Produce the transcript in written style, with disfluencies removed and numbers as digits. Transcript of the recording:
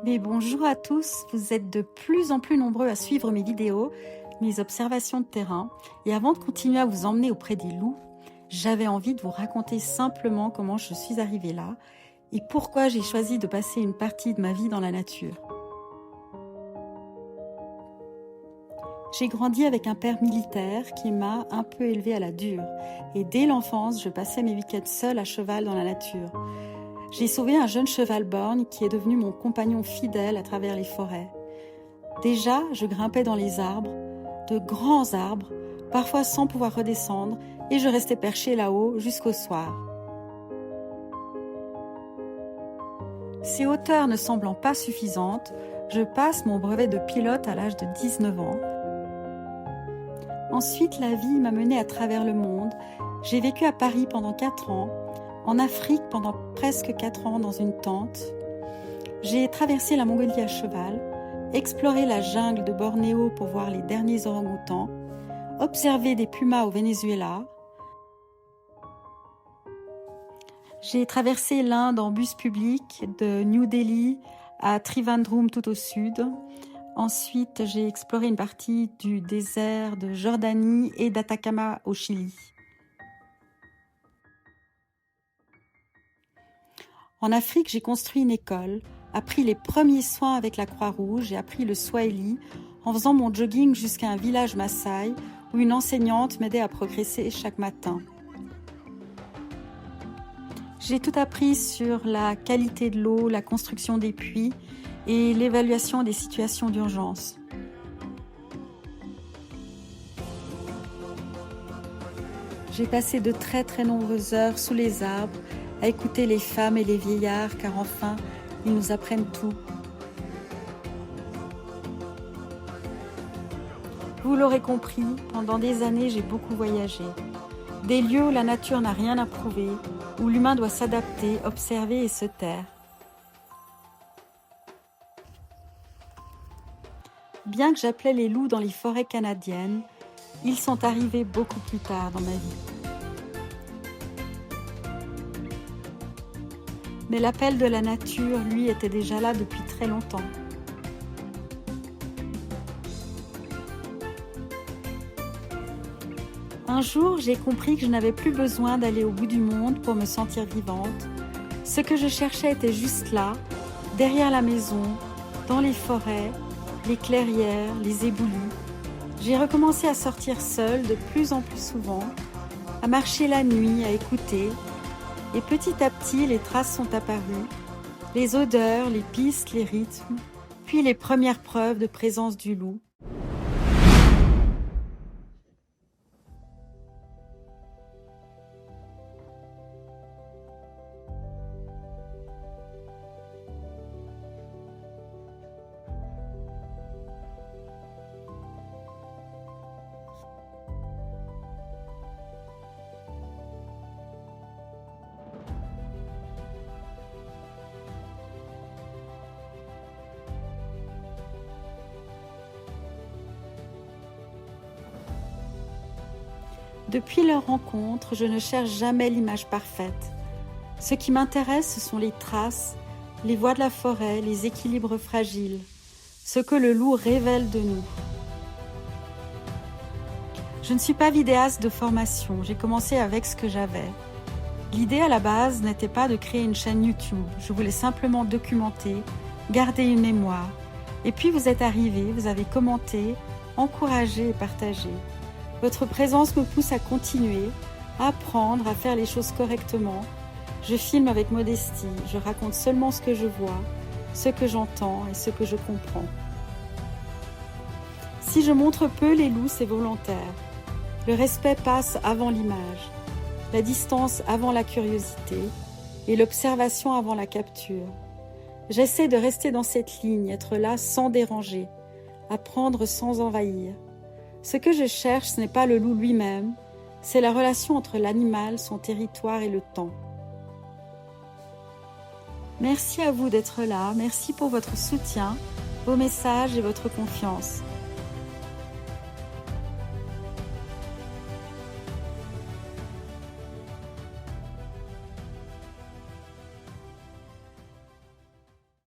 Mais bonjour à tous, vous êtes de plus en plus nombreux à suivre mes vidéos, mes observations de terrain. Et avant de continuer à vous emmener auprès des loups, j'avais envie de vous raconter simplement comment je suis arrivée là et pourquoi j'ai choisi de passer une partie de ma vie dans la nature. J'ai grandi avec un père militaire qui m'a un peu élevée à la dure. Et dès l'enfance, je passais mes week-ends seule à cheval dans la nature. J'ai sauvé un jeune cheval borgne qui est devenu mon compagnon fidèle à travers les forêts. Déjà, je grimpais dans les arbres, de grands arbres, parfois sans pouvoir redescendre, et je restais perché là-haut jusqu'au soir. Ces hauteurs ne semblant pas suffisantes, je passe mon brevet de pilote à l'âge de 19 ans. Ensuite, la vie m'a menée à travers le monde. J'ai vécu à Paris pendant 4 ans, en Afrique pendant presque 4 ans dans une tente. J'ai traversé la Mongolie à cheval, exploré la jungle de Bornéo pour voir les derniers orang-outans, observé des pumas au Venezuela. J'ai traversé l'Inde en bus public de New Delhi à Trivandrum tout au sud. Ensuite, j'ai exploré une partie du désert de Jordanie et d'Atacama au Chili. En Afrique, j'ai construit une école, appris les premiers soins avec la Croix-Rouge et appris le Swahili en faisant mon jogging jusqu'à un village Maasai où une enseignante m'aidait à progresser chaque matin. J'ai tout appris sur la qualité de l'eau, la construction des puits et l'évaluation des situations d'urgence. J'ai passé de très nombreuses heures sous les arbres à écouter les femmes et les vieillards car enfin, ils nous apprennent tout. Vous l'aurez compris, pendant des années, j'ai beaucoup voyagé. Des lieux où la nature n'a rien à prouver, où l'humain doit s'adapter, observer et se taire. Bien que j'appelais les loups dans les forêts canadiennes, ils sont arrivés beaucoup plus tard dans ma vie. Mais l'appel de la nature, lui, était déjà là depuis très longtemps. Un jour, j'ai compris que je n'avais plus besoin d'aller au bout du monde pour me sentir vivante. Ce que je cherchais était juste là, derrière la maison, dans les forêts, les clairières, les éboulis. J'ai recommencé à sortir seule de plus en plus souvent, à marcher la nuit, à écouter. Et petit à petit, les traces sont apparues, les odeurs, les pistes, les rythmes, puis les premières preuves de présence du loup. Depuis leur rencontre, je ne cherche jamais l'image parfaite. Ce qui m'intéresse, ce sont les traces, les voies de la forêt, les équilibres fragiles, ce que le loup révèle de nous. Je ne suis pas vidéaste de formation, j'ai commencé avec ce que j'avais. L'idée à la base n'était pas de créer une chaîne YouTube, je voulais simplement documenter, garder une mémoire. Et puis vous êtes arrivés, vous avez commenté, encouragé et partagé. Votre présence me pousse à continuer, à apprendre, à faire les choses correctement. Je filme avec modestie, je raconte seulement ce que je vois, ce que j'entends et ce que je comprends. Si je montre peu les loups, c'est volontaire. Le respect passe avant l'image, la distance avant la curiosité et l'observation avant la capture. J'essaie de rester dans cette ligne, être là sans déranger, apprendre sans envahir. Ce que je cherche, ce n'est pas le loup lui-même, c'est la relation entre l'animal, son territoire et le temps. Merci à vous d'être là, merci pour votre soutien, vos messages et votre confiance.